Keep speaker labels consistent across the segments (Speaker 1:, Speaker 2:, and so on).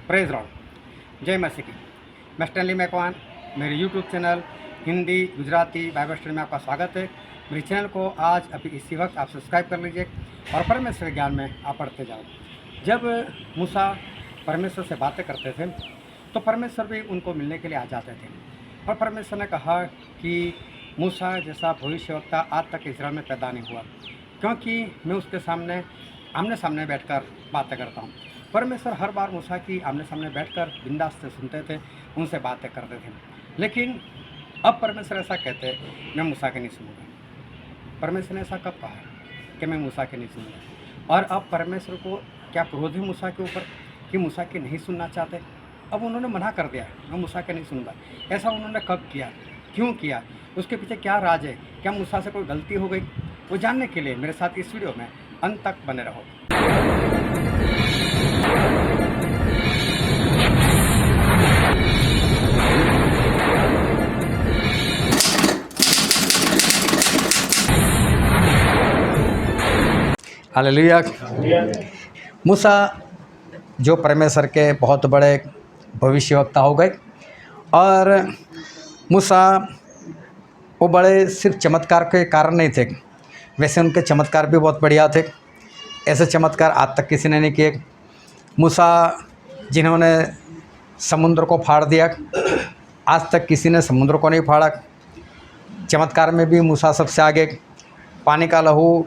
Speaker 1: Praise Lord, जय मसीह की। मैं स्टैनली मैकवान, मेरे YouTube channel Hindi Gujarati Bible study में आपका स्वागत है। मेरे चैनल को आज अभी इसी वक्त आप सब्सक्राइब कर लीजिए और परमेश्वर ज्ञान में आप पढ़ते जाओ। जब मूसा परमेश्वर से बातें करते थे तो परमेश्वर भी उनको मिलने के लिए आ जाते थे और परमेश्वर ने कहा कि मूसा जैसा भविष्यवक्ता आज तक इस्राएल में पैदा नहीं हुआ, क्योंकि मैं उसके सामने आमने सामने बैठकर बातें करता हूँ। परमेश्वर हर बार मूसा की आमने सामने बैठकर बिंदास से सुनते थे, उनसे बातें करते थे। लेकिन अब परमेश्वर ऐसा कहते मैं मूसा के नहीं सुनूंगा। परमेश्वर ने ऐसा कब कहा कि मैं मूसा के नहीं सुनूंगा? और अब परमेश्वर को क्या क्रोध है मूसा के ऊपर कि मूसा के नहीं सुनना चाहते? अब उन्होंने मना कर दिया, मैं मूसा के नहीं सुनूंगा। ऐसा उन्होंने कब किया, क्यों किया, उसके पीछे क्या राज है? क्या मूसा से कोई गलती हो गई? वो जानने के लिए मेरे साथ इस वीडियो में अंत तक बने रहो। हालेलुया। मूसा जो परमेश्वर के बहुत बड़े भविष्यवक्ता हो गए और मूसा वो बड़े सिर्फ चमत्कार के कारण नहीं थे, वैसे उनके चमत्कार भी बहुत बढ़िया थे। ऐसे चमत्कार आज तक किसी ने नहीं किए। मूसा जिन्होंने समुद्र को फाड़ दिया, आज तक किसी ने समुद्र को नहीं फाड़ा। चमत्कार में भी मूसा सबसे आगे। पानी का लहू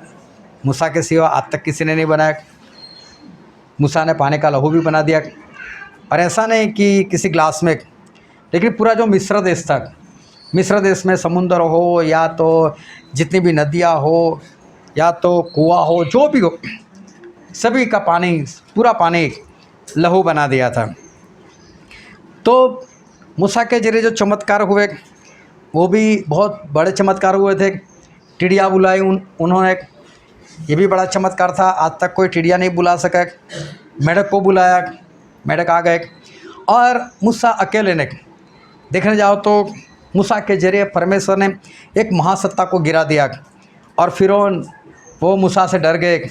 Speaker 1: मूसा के सिवा आज तक किसी ने नहीं बनाया। मूसा ने पानी का लहू भी बना दिया। और ऐसा नहीं कि किसी ग्लास में, लेकिन पूरा जो मिस्र देश था, मिस्र देश में समुंदर हो या तो जितनी भी नदियाँ हो या तो कुआं हो, जो भी हो, सभी का पानी, पूरा पानी लहू बना दिया था। तो मूसा के जरिए जो चमत्कार हुए वो भी बहुत बड़े चमत्कार हुए थे। टिड्डिया बुलाई उन्होंने, ये भी बड़ा चमत्कार था। आज तक कोई टिड्डिया नहीं बुला सका। मेढक को बुलाया, मेढक आ गए। और मूसा अकेले ने, देखने जाओ तो मूसा के जरिए परमेश्वर ने एक महासत्ता को गिरा दिया और फिरौन वो मूसा से डर गए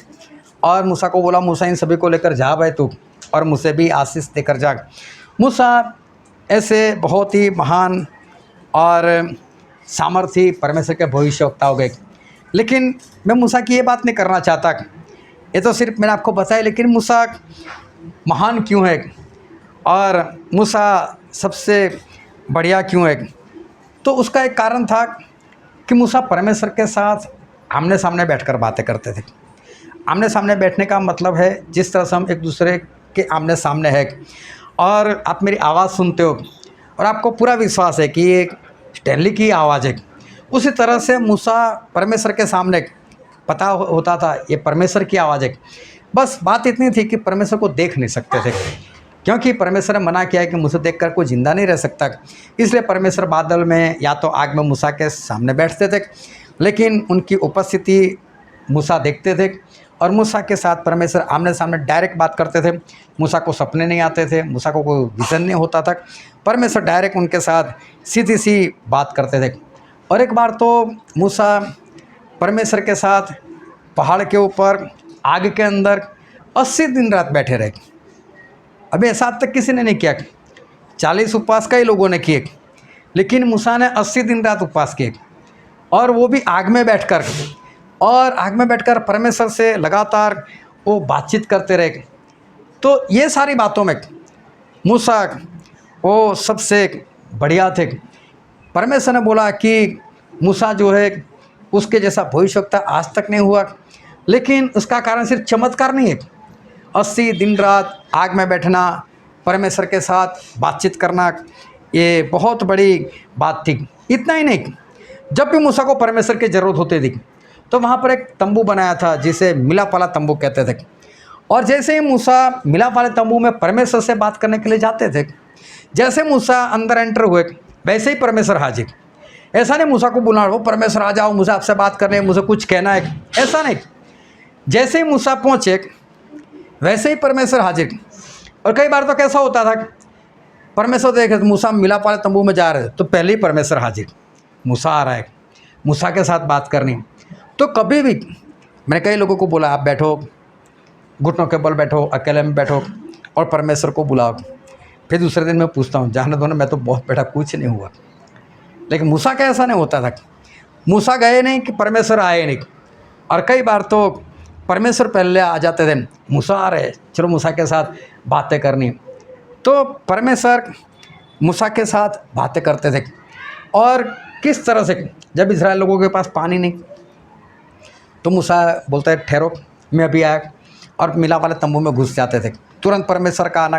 Speaker 1: और मूसा को बोला, मूसा इन सभी को लेकर जा भाई तू, और मुझे भी आशीष देकर जा। मूसा ऐसे बहुत ही महान और सामर्थी परमेश्वर के भविष्यवक्ता हो गए। लेकिन मैं मूसा की ये बात नहीं करना चाहता, ये तो सिर्फ मैंने आपको बताया। लेकिन मूसा महान क्यों है और मूसा सबसे बढ़िया क्यों है? तो उसका एक कारण था कि मूसा परमेश्वर के साथ आमने सामने बैठकर बातें करते थे। आमने सामने बैठने का मतलब है जिस तरह से हम एक दूसरे के आमने सामने है और आप मेरी आवाज़ सुनते हो और आपको पूरा विश्वास है कि ये स्टैनली की आवाज़ है, उसी तरह से मूसा परमेश्वर के सामने पता होता था ये परमेश्वर की आवाज़ है। बस बात इतनी थी कि परमेश्वर को देख नहीं सकते थे, क्योंकि परमेश्वर ने मना किया है कि मुझे देखकर कोई ज़िंदा नहीं रह सकता। इसलिए परमेश्वर बादल में या तो आग में मूसा के सामने बैठते थे, लेकिन उनकी उपस्थिति मूसा देखते थे और मूसा के साथ परमेश्वर आमने सामने डायरेक्ट बात करते थे। मूसा को सपने नहीं आते थे, मूसा को कोई विज़न नहीं होता था। परमेश्वर डायरेक्ट उनके साथ सीधी सी बात करते थे। और एक बार तो मूसा परमेश्वर के साथ पहाड़ के ऊपर आग के अंदर 80 दिन रात बैठे रहे। अभी ऐसा आज तक किसी ने नहीं किया। 40 उपवास कई लोगों ने किए, लेकिन मूसा ने 80 दिन रात उपवास किए और वो भी आग में बैठकर, और आग में बैठकर परमेश्वर से लगातार वो बातचीत करते रहे। तो ये सारी बातों में मूसा वो सबसे बढ़िया थे। परमेश्वर ने बोला कि मूसा जो है उसके जैसा भविष्यवक्ता आज तक नहीं हुआ। लेकिन उसका कारण सिर्फ चमत्कार नहीं है, 80 दिन रात आग में बैठना, परमेश्वर के साथ बातचीत करना, ये बहुत बड़ी बात थी। इतना ही नहीं, जब भी मूसा को परमेश्वर की ज़रूरत होती थी तो वहाँ पर एक तंबू बनाया था जिसे मिलाप वाला तंबू कहते थे। और जैसे ही मूसा मिलाप वाले तंबू में परमेश्वर से बात करने के लिए जाते थे, जैसे मूसा अंदर एंटर हुए वैसे ही परमेश्वर हाजिर। ऐसा नहीं मूसा को बुलाना, वो परमेश्वर आ जाओ, मुझे आपसे बात करनी है, मुझे कुछ कहना है, ऐसा नहीं। जैसे ही मूसा पहुँचे वैसे ही परमेश्वर हाजिर। और कई बार तो कैसा होता था, परमेश्वर देखे मूसा मिलाप वाले तंबू में जा रहे तो पहले ही परमेश्वर हाजिर, मूसा आ रहा है, मूसा के साथ बात करनी। तो कभी भी मैंने कई लोगों को बोला, आप बैठो, घुटनों के बल बैठो, अकेले में बैठो और परमेश्वर को बुलाओ। फिर दूसरे दिन मैं पूछता हूँ, जाने दो ना, मैं तो बहुत बेटा कुछ नहीं हुआ। लेकिन मूसा का ऐसा नहीं होता था। मूसा गए नहीं कि परमेश्वर आए नहीं। और कई बार तो परमेश्वर पहले आ जाते थे, मूसा आ रहे, चलो मूसा के साथ बातें करनी। तो परमेश्वर मूसा के साथ बातें करते थे। और किस तरह से, जब इस्राएल लोगों के पास पानी नहीं, तो मूसा बोलता है ठहरो, मैं अभी आया, और मिलाप वाले तंबू में घुस जाते थे। तुरंत परमेश्वर का आना,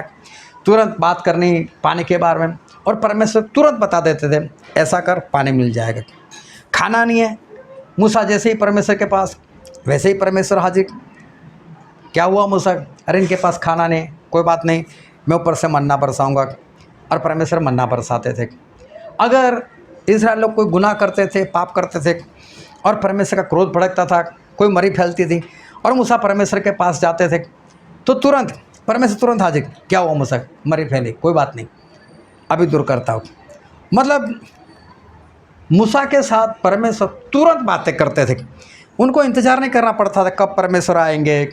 Speaker 1: तुरंत बात करनी पानी के बारे में, और परमेश्वर तुरंत बता देते थे ऐसा कर, पानी मिल जाएगा। खाना नहीं है, मूसा जैसे ही परमेश्वर के पास वैसे ही परमेश्वर हाजिर। क्या हुआ मूसा, अरे इनके पास खाना नहीं, कोई बात नहीं, मैं ऊपर से मन्ना बरसाऊंगा। और परमेश्वर मन्ना बरसाते थे। अगर इस्राएल लोग कोई गुनाह करते थे, पाप करते थे, और परमेश्वर का क्रोध भड़कता था, कोई मरी फैलती थी, और मूसा परमेश्वर के पास जाते थे, तो तुरंत परमेश्वर तुरंत हाजिर। क्या हुआ मूसा, मरी फैली, कोई बात नहीं, अभी दूर करता हूँ। मतलब मूसा के साथ परमेश्वर तुरंत बातें करते थे। उनको इंतज़ार नहीं करना पड़ता था कब परमेश्वर आएंगे।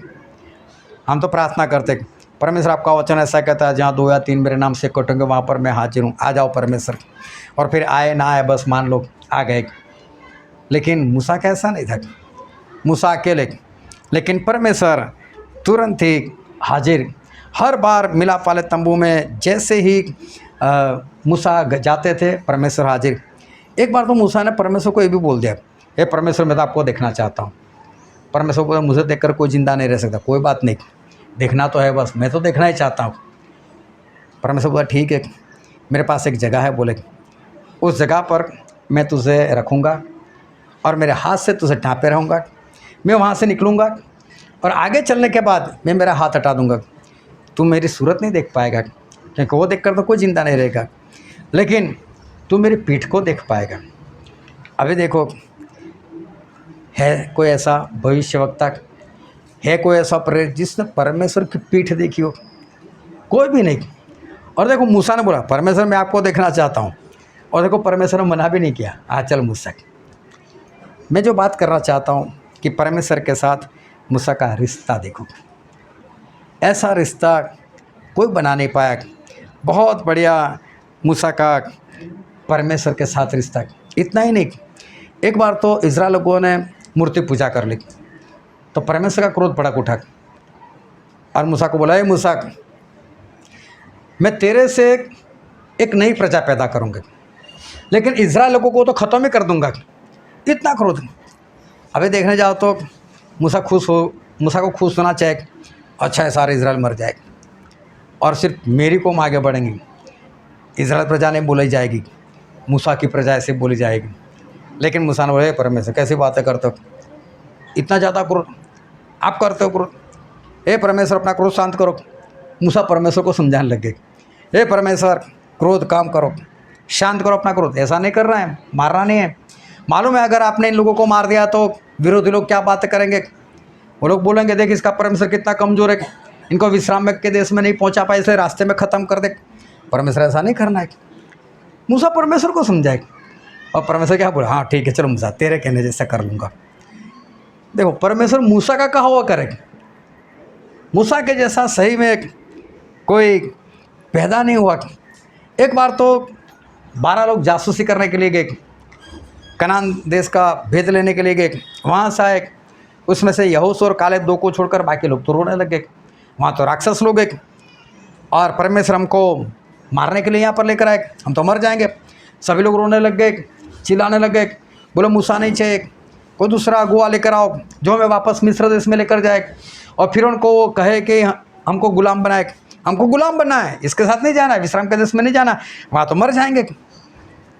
Speaker 1: हम तो प्रार्थना करते, परमेश्वर आपका वचन ऐसा कहता है, जहाँ 2 या 3 मेरे नाम से इकट्ठे वहाँ पर मैं हाजिर हूँ, आ जाओ परमेश्वर। और फिर आए ना आए, बस मान लो आ गए। लेकिन मूसा का ऐसा नहीं था, मूसा अकेले, लेकिन परमेश्वर तुरंत ही हाजिर। हर बार मिलाप वाले तंबू में जैसे ही मूसा जाते थे, परमेश्वर हाजिर। एक बार तो मूसा ने परमेश्वर को ये भी बोल दिया, हे परमेश्वर, मैं तो आपको देखना चाहता हूँ। परमेश्वर को, मुझे देखकर कोई जिंदा नहीं रह सकता। कोई बात नहीं, देखना तो है, बस मैं तो देखना ही चाहता हूँ। परमेश्वर बोला ठीक है, मेरे पास एक जगह है, बोले उस जगह पर मैं तुझे रखूँगा, और मेरे हाथ से तुझे ढांपे रहूँगा। मैं वहाँ से निकलूँगा, और आगे चलने के बाद मैं मेरा हाथ हटा दूँगा। तू मेरी सूरत नहीं देख पाएगा, क्योंकि वो देखकर तो कोई जिंदा नहीं रहेगा, लेकिन तू मेरी पीठ को देख पाएगा। अभी देखो, है कोई ऐसा भविष्यवक्ता, है कोई ऐसा प्रेरित जिसने परमेश्वर की पीठ देखी हो? कोई भी नहीं। और देखो मूसा ने बोला, परमेश्वर मैं आपको देखना चाहता हूँ, और देखो परमेश्वर ने मना भी नहीं किया, आ चल मूसा। मैं जो बात करना चाहता हूँ कि परमेश्वर के साथ मूसा का रिश्ता देखो, ऐसा रिश्ता कोई बना नहीं पाया। बहुत बढ़िया मूसा का परमेश्वर के साथ रिश्ता। इतना ही नहीं, एक बार तो इस्राएल लोगों ने मूर्ति पूजा कर ली, तो परमेश्वर का क्रोध भड़क उठा, और मूसा को बोला, हे मूसा, मैं तेरे से एक नई प्रजा पैदा करूँगा, लेकिन इस्राएल लोगों को तो ख़त्म ही कर दूंगा। इतना क्रोध। अभी देखने जाओ तो मूसा को खुश होना चाहिए, अच्छा है सारे इस्राएल मर जाएगा, और सिर्फ मेरी कौम आगे बढ़ेंगी, इस्राएल प्रजा नहीं बोली जाएगी, मूसा की प्रजा ऐसे बोली जाएगी। लेकिन मूसा ने बोले, परमेश्वर कैसी बातें करते हो, इतना ज़्यादा क्रोध आप करते हो क्रोध, हे परमेश्वर अपना क्रोध शांत करो। मूसा परमेश्वर को समझाने लग गए, हे परमेश्वर क्रोध काम करो, शांत करो अपना क्रोध, ऐसा नहीं कर रहा है, मारना नहीं है। मालूम है अगर आपने इन लोगों को मार दिया तो विरोधी लोग क्या बातें करेंगे, वो लोग बोलेंगे देख इसका परमेश्वर कितना कमज़ोर है, इनको विश्राम के देश में नहीं पहुंचा पाए, इसलिए रास्ते में ख़त्म कर दे। परमेश्वर ऐसा नहीं करना है। मूसा परमेश्वर को समझाए, और परमेश्वर क्या बोला, हाँ ठीक है चलो मूसा तेरे कहने जैसा कर लूँगा। देखो परमेश्वर मूसा का कहा हुआ करे, मूसा के जैसा सही में कोई पैदा नहीं हुआ। एक बार तो 12 लोग जासूसी करने के लिए गए, कनान देश का भेद लेने के लिए गए, वहाँ से आए, उसमें से यहोशू और कालेब 2 को छोड़कर बाकी लोग तो रोने लग गए। वहाँ तो राक्षस लोग गए, और परमेश्वर हमको मारने के लिए यहाँ पर लेकर आए, हम तो मर जाएंगे। सभी लोग रोने लग गए, चिल्लाने लग गए, बोले मूसा नहीं चाहिए, कोई दूसरा अगुआ लेकर आओ जो हमें वापस मिस्र देश में लेकर जाए, और फिर उनको वो कहे कि हमको गुलाम बनाए, हमको गुलाम बनना है, इसके साथ नहीं जाना है, विश्राम के देश में नहीं जाना, वहाँ तो मर जाएंगे।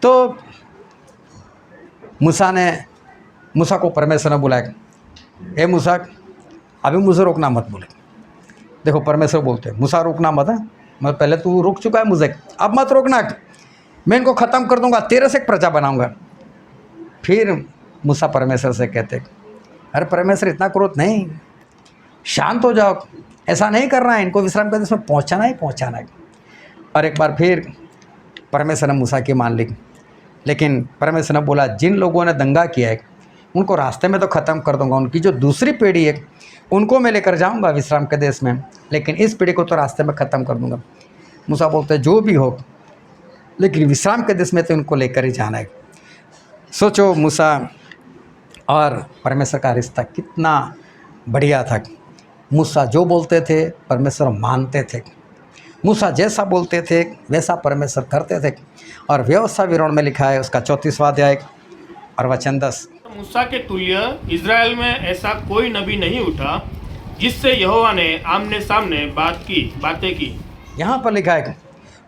Speaker 1: तो मूसा को परमेश्वर ने बुलाया, हे मूसा अभी मुझे रोकना मत। बोले देखो परमेश्वर बोलते हैं मूसा रोकना मत है, मैं पहले तू रोक चुका है मुझे, अब मत रोकना, मैं इनको ख़त्म कर दूंगा, तेरे से एक प्रजा बनाऊंगा। फिर मूसा परमेश्वर से कहते, अरे परमेश्वर इतना क्रोध नहीं, शांत हो जाओ, ऐसा नहीं करना है, इनको विश्राम के देश में पहुँचाना ही पहुँचाना है। और एक बार फिर परमेश्वर ने मूसा की मान ली, लेकिन परमेश्वर ने बोला जिन लोगों ने दंगा किया है उनको रास्ते में तो ख़त्म कर दूंगा, उनकी जो दूसरी पीढ़ी है उनको मैं लेकर जाऊंगा विश्राम के देश में, लेकिन इस पीढ़ी को तो रास्ते में ख़त्म कर दूंगा। मूसा बोलते जो भी हो, लेकिन विश्राम के देश में तो इनको लेकर ही जाना है। सोचो मूसा और परमेश्वर का रिश्ता कितना बढ़िया था। मूसा जो बोलते थे परमेश्वर मानते थे, मूसा जैसा बोलते थे वैसा परमेश्वर करते थे। और व्यवस्था विवरण में लिखा है उसका 34वां अध्याय और वचन 10।
Speaker 2: मूसा के तुल्य इज़राइल में ऐसा कोई नबी नहीं उठा जिससे यहोवा ने आमने सामने बातें की।
Speaker 1: यहाँ पर लिखा है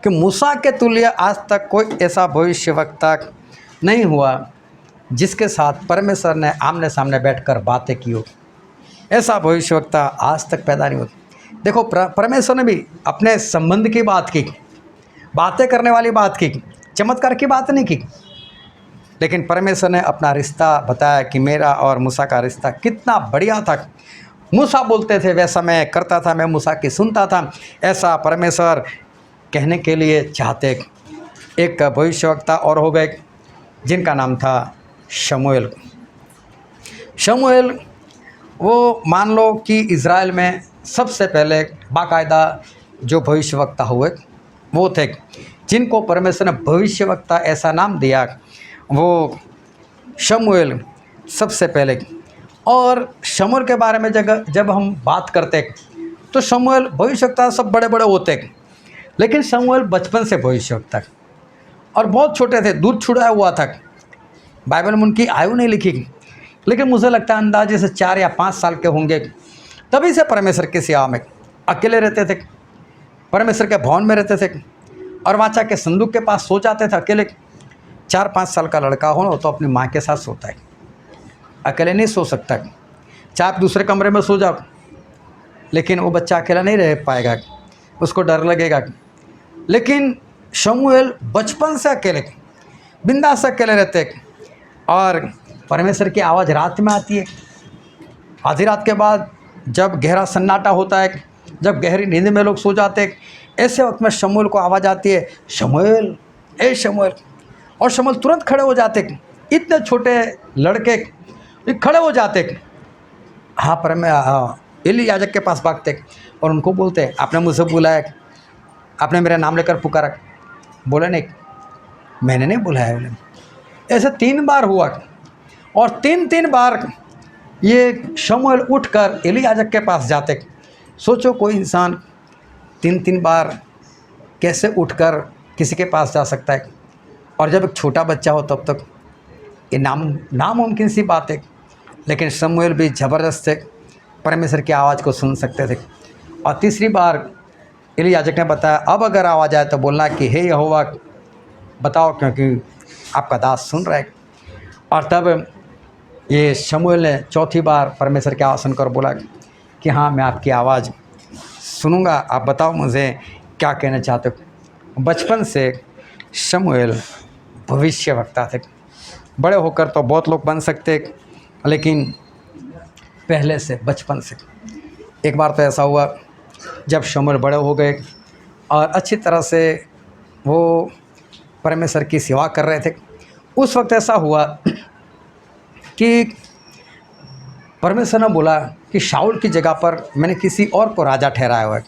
Speaker 1: कि मूसा के तुल्य आज तक कोई ऐसा भविष्यवक्ता नहीं हुआ जिसके साथ परमेश्वर ने आमने सामने बैठकर बातें की हो। ऐसा भविष्यवक्ता आज तक पैदा नहीं हुआ। देखो परमेश्वर ने भी अपने संबंध की बात की, बातें करने वाली बात की, चमत्कार की बात नहीं की, लेकिन परमेश्वर ने अपना रिश्ता बताया कि मेरा और मूसा का रिश्ता कितना बढ़िया था। मूसा बोलते थे वैसा मैं करता था, मैं मूसा की सुनता था, ऐसा परमेश्वर कहने के लिए चाहते। एक भविष्यवक्ता और हो गए जिनका नाम था शमूएल। शमूएल वो मान लो कि इज़राइल में सबसे पहले बाकायदा जो भविष्यवक्ता हुए वो थे, जिनको परमेश्वर ने भविष्यवक्ता ऐसा नाम दिया, वो शमूएल सबसे पहले। और शमूएल के बारे में जब हम बात करते तो शमूएल भविष्यवक्ता सब बड़े बड़े होते, लेकिन शमूएल बचपन से भविष्यवक्ता और बहुत छोटे थे, दूध छुड़ाया हुआ था। बाइबल में उनकी आयु नहीं लिखी, लेकिन मुझे लगता है अंदाजे से 4 या 5 साल के होंगे। तभी से परमेश्वर की सेवा में अकेले रहते थे, परमेश्वर के भवन में रहते थे और वाचा के संदूक के पास सो जाते थे अकेले। 4-5 साल का लड़का हो तो अपनी माँ के साथ सोता है, अकेले नहीं सो सकता। चाहे आप दूसरे कमरे में सो जाओ, लेकिन वो बच्चा अकेला नहीं रह पाएगा, उसको डर लगेगा। लेकिन शमूएल बचपन से अकेले, बिंदास अकेले रहते और परमेश्वर की आवाज़ रात में आती है। आधी रात के बाद जब गहरा सन्नाटा होता है, जब गहरी नींद में लोग सो जाते हैं, ऐसे वक्त में शमूएल को आवाज़ आती है, शमूएल, ए शमूएल। और शमूएल तुरंत खड़े हो जाते। इतने छोटे लड़के खड़े हो जाते। एली याजक के पास भागते और उनको बोलते, आपने मुझसे बुलाया, आपने मेरा नाम लेकर पुकारा? बोले नहीं, मैंने नहीं बुलाया। बोले ऐसे 3 बार हुआ और 3 बार ये शमूएल उठकर एली याजक के पास जाते। सोचो कोई इंसान 3 बार कैसे उठकर किसी के पास जा सकता है, और जब एक छोटा बच्चा हो तब तक ये नामुमकिन सी बात है। लेकिन शमूएल भी ज़बरदस्त थे, परमेश्वर की आवाज़ को सुन सकते थे। और 3री बार एली याजक ने बताया, अब अगर आवाज़ आए तो बोलना कि हे यहोवा बताओ, क्योंकि आपका दास सुन रहा है। और तब ये शमूएल ने 4थी बार परमेश्वर की आवाज़ सुनकर बोला कि हाँ, मैं आपकी आवाज़ सुनूंगा, आप बताओ मुझे क्या कहना चाहते हो। बचपन से शमूएल भविष्यवक्ता थे। बड़े होकर तो बहुत लोग बन सकते, लेकिन पहले से बचपन से। एक बार तो ऐसा हुआ जब शमूएल बड़े हो गए और अच्छी तरह से वो परमेश्वर की सेवा कर रहे थे, उस वक्त ऐसा हुआ कि परमेश्वर ने बोला कि शाऊल की जगह पर मैंने किसी और को राजा ठहराया हुआ है,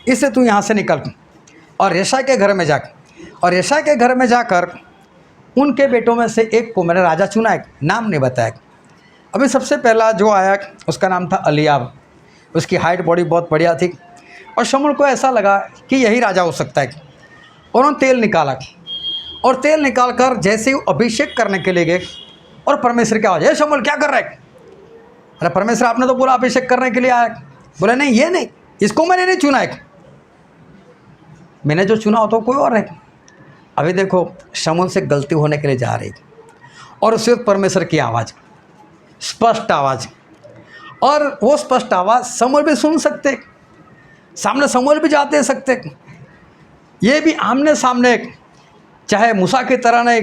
Speaker 1: इससे तू यहाँ से निकल और यशायाह के घर में जा। और यशायाह के घर में जाकर उनके बेटों में से एक को मैंने राजा चुना है, नाम नहीं बताया। अभी सबसे पहला जो आया उसका नाम था एलीआब। उसकी हाइट बॉडी बहुत बढ़िया थी और शमूएल को ऐसा लगा कि यही राजा हो सकता है। और उन्होंने तेल निकाला और तेल निकाल कर जैसे ही अभिषेक करने के लिए गए और परमेश्वर की आवाज़, ये शमूएल क्या कर रहा है? अरे परमेश्वर आपने तो बोला अभिषेक करने के लिए आया। बोले नहीं, ये नहीं, इसको मैंने नहीं चुना है, मैंने जो चुना हो तो कोई और है। अभी देखो शमूएल से गलती होने के लिए जा रही और उस वक्त परमेश्वर की आवाज़, स्पष्ट आवाज़, और वो स्पष्ट आवाज़ शमूएल भी सुन सकते, सामने शमूएल भी जाते सकते, ये भी आमने सामने, चाहे मूसा की तरह नहीं,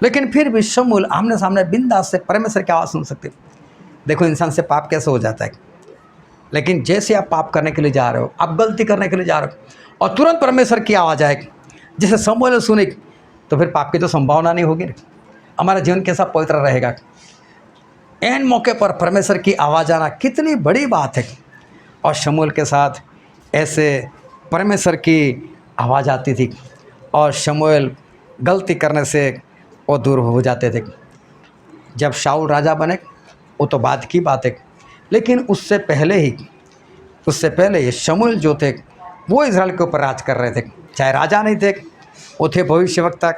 Speaker 1: लेकिन फिर भी शमूएल आमने सामने बिंदास से परमेश्वर की आवाज़ सुन सकते। देखो इंसान से पाप कैसे हो जाता है, लेकिन जैसे आप पाप करने के लिए जा रहे हो, आप गलती करने के लिए जा रहे हो और तुरंत परमेश्वर की आवाज़ आएगी जिसे शमूएल सुनी, तो फिर पाप की तो संभावना नहीं होगी। हमारा जीवन कैसा पवित्र रहेगा। एन मौके पर परमेश्वर की आवाज़ आना कितनी बड़ी बात है। और शमूएल के साथ ऐसे परमेश्वर की आवाज़ आती थी और शमूएल गलती करने से वो दूर हो जाते थे। जब शाऊल राजा बने वो तो बाद की बात है, लेकिन उससे पहले ये शमूएल जो थे वो इज़राइल के ऊपर राज कर रहे थे। चाहे राजा नहीं थे, वो थे भविष्यवक्ता,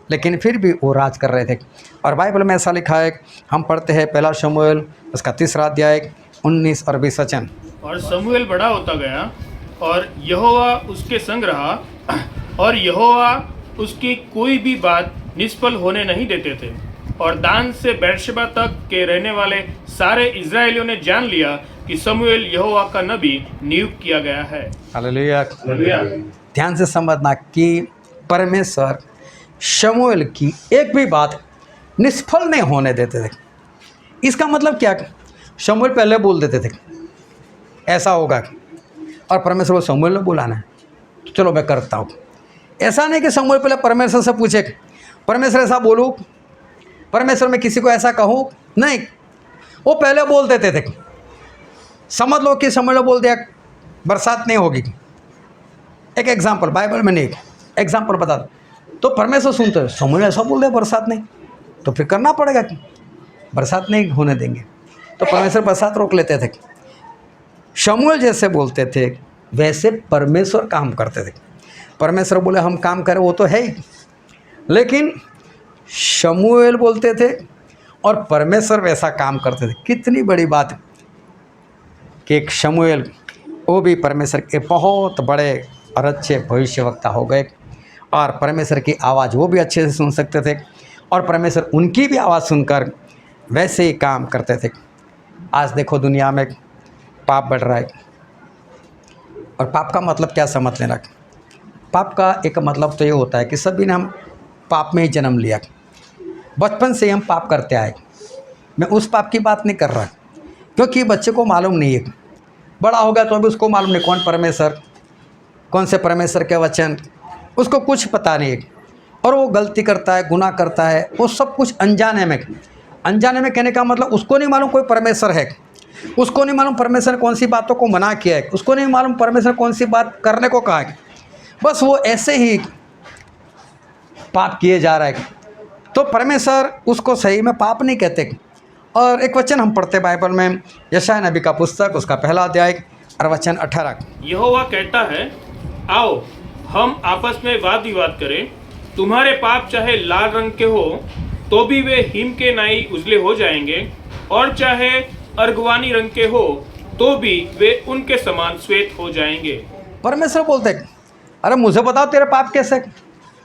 Speaker 1: लेकिन फिर भी वो राज कर रहे थे। और बाइबल में ऐसा लिखा है, हम पढ़ते हैं पहला शमूएल उसका 3 अध्याय 19 और 20 वचन।
Speaker 2: और शमूएल बड़ा होता गया और यहोवा उसके संग रहा, और यहोवा उसकी कोई भी बात निष्फल होने नहीं देते थे। और दान से बेर्शेबा तक के रहने वाले सारे इजराइलियों ने जान लिया कि शमूएल यहोवा का नबी नियुक्त किया गया है।
Speaker 1: हालेलुया।
Speaker 2: हालेलुया।
Speaker 1: ध्यान से समझना कि परमेश्वर शमूएल की एक भी बात निष्फल नहीं होने देते थे। इसका मतलब क्या? शमूएल पहले बोल देते थे ऐसा होगा, और परमेश्वर को शमूएल ने बुलाना है तो चलो मैं करता हूँ। ऐसा नहीं कि शमूएल पहले परमेश्वर से पूछे, परमेश्वर ऐसा बोलूँ, परमेश्वर मैं किसी को ऐसा कहूँ, नहीं, वो पहले बोल देते थे। समझ लो कि शमूएल ने बोल दिया बरसात नहीं होगी। एक एग्जाम्पल, बाइबल में नहीं, एग्जाम्पल बता दो, तो परमेश्वर सुनते हैं शमूएल ऐसा बोल दिया बरसात नहीं, तो फिर करना पड़ेगा कि बरसात नहीं होने देंगे, तो परमेश्वर बरसात रोक लेते थे। शमूएल जैसे बोलते थे वैसे परमेश्वर काम करते थे। परमेश्वर बोले हम काम करें वो तो है ही, लेकिन शमूएल बोलते थे और परमेश्वर वैसा काम करते थे। कितनी बड़ी बात कि एक शमूएल वो भी परमेश्वर के बहुत बड़े और अच्छे भविष्यवक्ता हो गए, और परमेश्वर की आवाज़ वो भी अच्छे से सुन सकते थे, और परमेश्वर उनकी भी आवाज़ सुनकर वैसे ही काम करते थे। आज देखो दुनिया में पाप बढ़ रहा है, और पाप का मतलब क्या समझ लेना। पाप का एक मतलब तो ये होता है कि सभी ने हम पाप में ही जन्म लिया, बचपन से ही हम पाप करते आए। मैं उस पाप की बात नहीं कर रहा, क्योंकि बच्चे को मालूम नहीं है, बड़ा हो गया तो अभी उसको मालूम नहीं कौन परमेश्वर, कौन से परमेश्वर के वचन, उसको कुछ पता नहीं है, और वो गलती करता है, गुनाह करता है, वो सब कुछ अनजाने में कहने का मतलब उसको नहीं मालूम कोई परमेश्वर है, उसको नहीं मालूम परमेश्वर ने कौन सी बातों को मना किया है, उसको नहीं मालूम परमेश्वर ने कौन सी बात करने को कहा है, बस वो ऐसे ही पाप किए जा रहा है। तो परमेश्वर उसको सही में पाप नहीं कहते। और एक वचन हम पढ़ते बाइबल में, यशायाह नबी का पुस्तक उसका 1 अध्याय और वचन 18।
Speaker 2: यहोवा कहता है, आओ हम आपस में वाद विवाद करें, तुम्हारे पाप चाहे लाल रंग के हो तो भी वे हिम के नाई उजले हो जाएंगे, और चाहे अर्गवानी रंग के हो तो भी वे उनके समान श्वेत हो जाएंगे।
Speaker 1: परमेश्वर बोलते अरे मुझे बताओ तेरे पाप कैसे,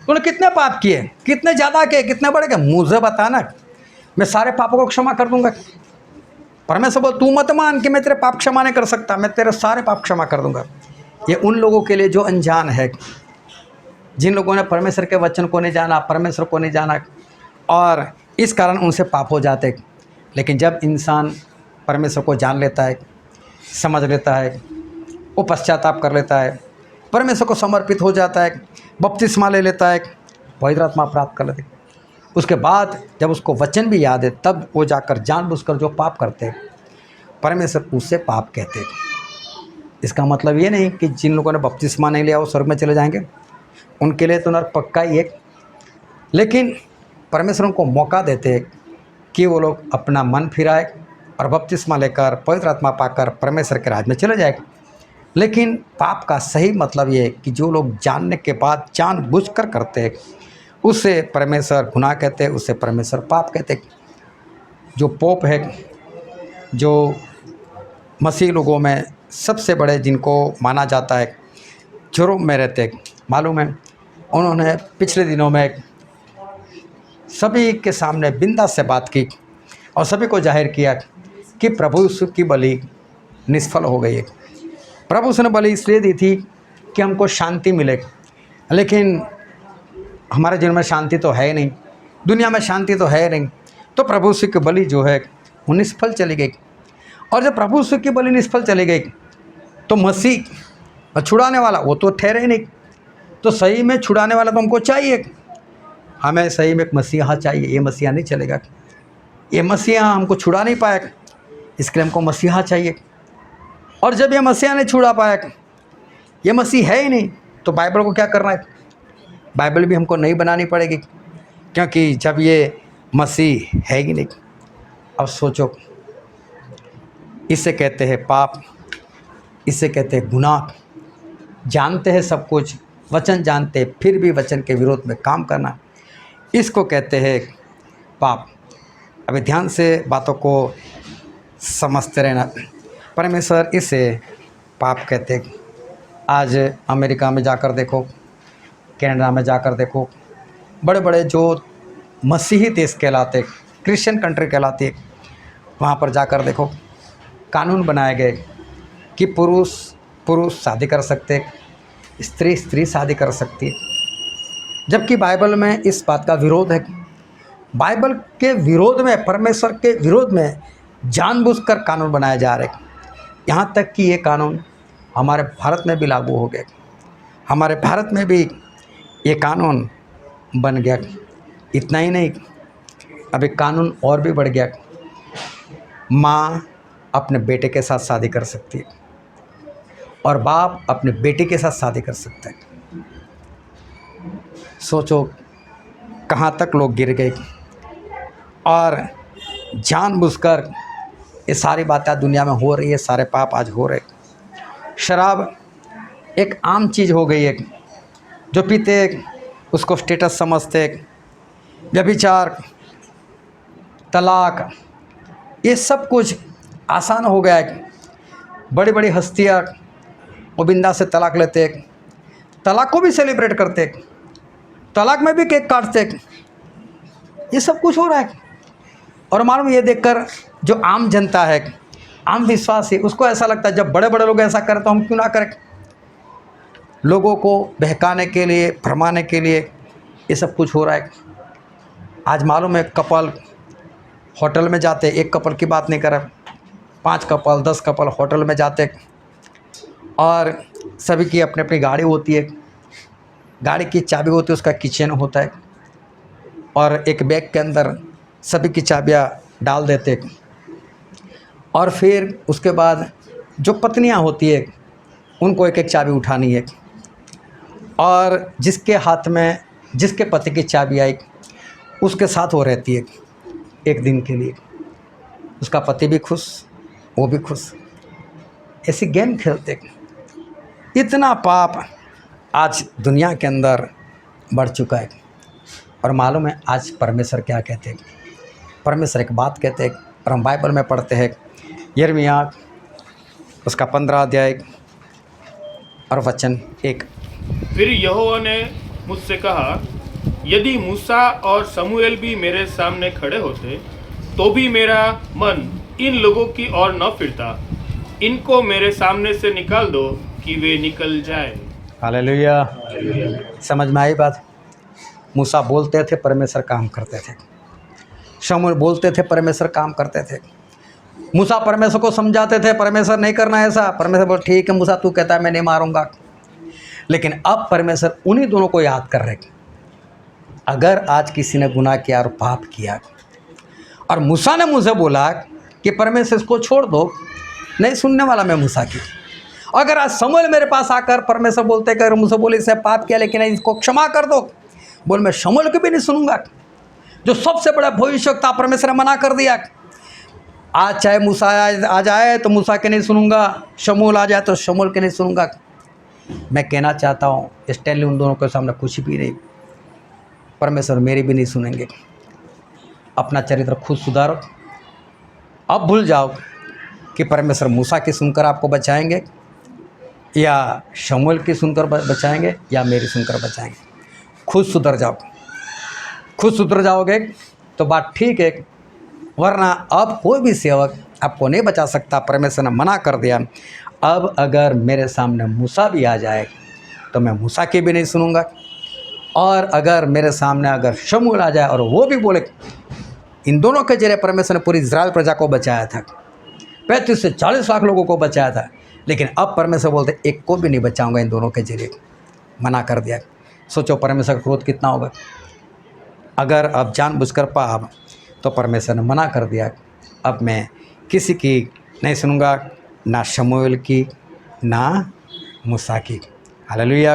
Speaker 1: तूने कितने पाप किए, कितने ज़्यादा किए, कितने बड़े किए, मुझे बताना, मैं सारे पापों को क्षमा कर दूंगा। परमेश्वर बोल तू मत मान कि मैं तेरे पाप क्षमा नहीं कर सकता, मैं तेरे सारे पाप क्षमा कर दूंगा। ये उन लोगों के लिए जो अनजान है, जिन लोगों ने परमेश्वर के वचन को नहीं जाना, परमेश्वर को नहीं जाना, और इस कारण उनसे पाप हो जाते। लेकिन जब इंसान परमेश्वर को जान लेता है, समझ लेता है, वो पश्चाताप कर लेता है, परमेश्वर को समर्पित हो जाता है, बपतिस्मा ले लेता है, पवित्र आत्मा प्राप्त कर लेते, उसके बाद जब उसको वचन भी याद है तब वो जाकर जानबूझकर जो पाप करते हैं परमेश्वर उससे पाप कहते हैं। इसका मतलब ये नहीं कि जिन लोगों ने बपतिस्मा नहीं लिया वो स्वर्ग में चले जाएंगे, उनके लिए तो नरक पक्का ही है, लेकिन परमेश्वर उनको मौका देते हैं कि वो लोग अपना मन फिराए और बपतिस्मा लेकर पवित्र आत्मा पाकर परमेश्वर के राज में चले जाए। लेकिन पाप का सही मतलब ये है कि जो लोग जानने के बाद जानबूझकर करते हैं उससे परमेश्वर गुनाह कहते हैं, उससे परमेश्वर पाप कहते हैं। जो पोप है, जो मसीह लोगों में सबसे बड़े जिनको माना जाता है, जो रोम में रहते हैं, मालूम है उन्होंने पिछले दिनों में सभी के सामने बिंदास से बात की और सभी को जाहिर किया कि प्रभु यीशु की बलि निष्फल हो गई है। प्रभु यीशु ने बलि इसलिए दी थी कि हमको शांति मिले, लेकिन हमारे जीवन में शांति तो है नहीं, दुनिया में शांति तो है नहीं, तो प्रभु यीशु की बलि जो है वो निष्फल चली गई। और जब प्रभु यीशु की बलि निष्फल चली गई तो मसीह छुड़ाने वाला वो तो ठहरे ही नहीं। तो सही में छुड़ाने वाला तो हमको चाहिए, हमें सही में एक मसीहा चाहिए। ये मसीहा नहीं चलेगा, ये मसीहा हमको छुड़ा नहीं पाएगा, इसके लिए हमको मसीहा चाहिए। और जब ये मसीहा नहीं छुड़ा पाएगा, ये मसीह है ही नहीं, तो बाइबल को क्या करना है, बाइबल भी हमको नहीं बनानी पड़ेगी, क्योंकि जब ये मसीह है ही नहीं। अब सोचो, इसे कहते हैं पाप, इसे कहते हैं गुनाह। जानते हैं सब कुछ, वचन जानते हैं, फिर भी वचन के विरोध में काम करना, इसको कहते हैं पाप। अभी ध्यान से बातों को समझते रहना। परमेश्वर इसे पाप कहते हैं। आज अमेरिका में जाकर देखो, कनाडा में जाकर देखो, बड़े बड़े जो मसीही देश कहलाते, क्रिश्चियन कंट्री कहलाती, वहाँ पर जाकर देखो, कानून बनाए गए कि पुरुष पुरुष शादी कर सकते, स्त्री स्त्री शादी कर सकती है, जबकि बाइबल में इस बात का विरोध है। बाइबल के विरोध में, परमेश्वर के विरोध में जानबूझकर कानून बनाए जा रहे। यहाँ तक कि ये कानून हमारे भारत में भी लागू हो गए। हमारे भारत में भी ये कानून बन गया। इतना ही नहीं, अभी कानून और भी बढ़ गया। माँ अपने बेटे के साथ शादी कर सकती है और बाप अपने बेटी के साथ शादी कर सकता है। सोचो कहाँ तक लोग गिर गए। और जानबूझकर ये सारी बातें दुनिया में हो रही है, सारे पाप आज हो रहे। शराब एक आम चीज़ हो गई है, जो पीते उसको स्टेटस समझते। व्यभिचार, तलाक, ये सब कुछ आसान हो गया है। बड़ी बड़ी हस्तियाँ वो बिंदा से तलाक लेते, तलाक को भी सेलिब्रेट करते, तलाक में भी केक काटते। ये सब कुछ हो रहा है। और मालूम ये देखकर जो आम जनता है, आम विश्वासी, उसको ऐसा लगता है जब बड़े बड़े लोग ऐसा करें तो हम क्यों ना करें। लोगों को बहकाने के लिए, भरमाने के लिए ये सब कुछ हो रहा है। आज मालूम है, कपल होटल में जाते, एक कपल की बात नहीं कर रहा, 5 कपल 10 कपल होटल में जाते, और सभी की अपनी अपनी गाड़ी होती है। गाड़ी की चाबी होती है, उसका किचन होता है, और एक बैग के अंदर सभी की चाबियाँ डाल देते। और फिर उसके बाद जो पत्नियां होती है उनको एक एक चाबी उठानी है, और जिसके हाथ में जिसके पति की चाबी आई उसके साथ वो रहती है एक दिन के लिए। उसका पति भी खुश, वो भी खुश, ऐसी गेम खेलते। इतना पाप आज दुनिया के अंदर बढ़ चुका है। और मालूम है आज परमेश्वर क्या कहते हैं? परमेश्वर एक बात कहते हैं, और हम बाइबल में पढ़ते हैं, यिर्मयाह उसका 15 अध्याय और वचन 1।
Speaker 2: फिर यहोवा ने मुझसे कहा, यदि मूसा और समूएल भी मेरे सामने खड़े होते तो भी मेरा मन इन लोगों की ओर न फिरता। इनको मेरे सामने से निकाल दो कि वे निकल जाए।
Speaker 1: हालेलुया। समझ में आई बात? मूसा बोलते थे, परमेश्वर काम करते थे। शमूएल बोलते थे, परमेश्वर काम करते थे। मूसा परमेश्वर को समझाते थे, परमेश्वर नहीं करना ऐसा। परमेश्वर बोल, ठीक है मूसा, तू कहता है मैं नहीं मारूंगा। लेकिन अब परमेश्वर उन्हीं दोनों को याद कर रहे। अगर आज किसी ने गुनाह किया और पाप किया, और मूसा ने मुझे बोला कि परमेश्वर इसको छोड़ दो, नहीं सुनने वाला मैं मूसा की। अगर आज समूएल मेरे पास आकर परमेश्वर बोलते कर मुझसे बोले इसने पाप किया लेकिन इसको क्षमा कर दो, बोल मैं शमूएल को भी नहीं सुनूंगा, जो सबसे बड़ा भविष्यवक्ता परमेश्वर ने मना कर दिया। आज चाहे मूसा आ जाए तो मूसा के नहीं सुनूंगा, शमूएल आ जाए तो शमूएल के नहीं सुनूंगा। मैं कहना चाहता हूँ, स्टैनली उन दोनों के सामने कुछ भी नहीं, परमेश्वर मेरी भी नहीं सुनेंगे। अपना चरित्र खुद सुधारो। अब भूल जाओ कि परमेश्वर मूसा की सुनकर आपको बचाएंगे या शमूएल की सुनकर बचाएंगे या मेरी सुनकर बचाएंगे। खुद सुधर जाओ। खुद सुधर जाओगे तो बात ठीक है, वरना अब कोई भी सेवक आपको नहीं बचा सकता। परमेश्वर ने मना कर दिया। अब अगर मेरे सामने मूसा भी आ जाए तो मैं मूसा की भी नहीं सुनूंगा, और अगर मेरे सामने अगर शमूएल आ जाए और वो भी बोले, इन दोनों के जरिए परमेश्वर ने पूरी इज़राइल प्रजा को बचाया था, 35 से 40 लाख लोगों को बचाया था, लेकिन अब परमेश्वर बोलते एक को भी नहीं बचाऊंगा इन दोनों के जरिए, मना कर दिया। सोचो परमेश्वर का क्रोध कितना होगा। अगर अब जानबूझकर पाप, तो परमेश्वर ने मना कर दिया, अब मैं किसी की नहीं सुनूंगा, ना शमूएल की ना मूसा की। हालेलुया।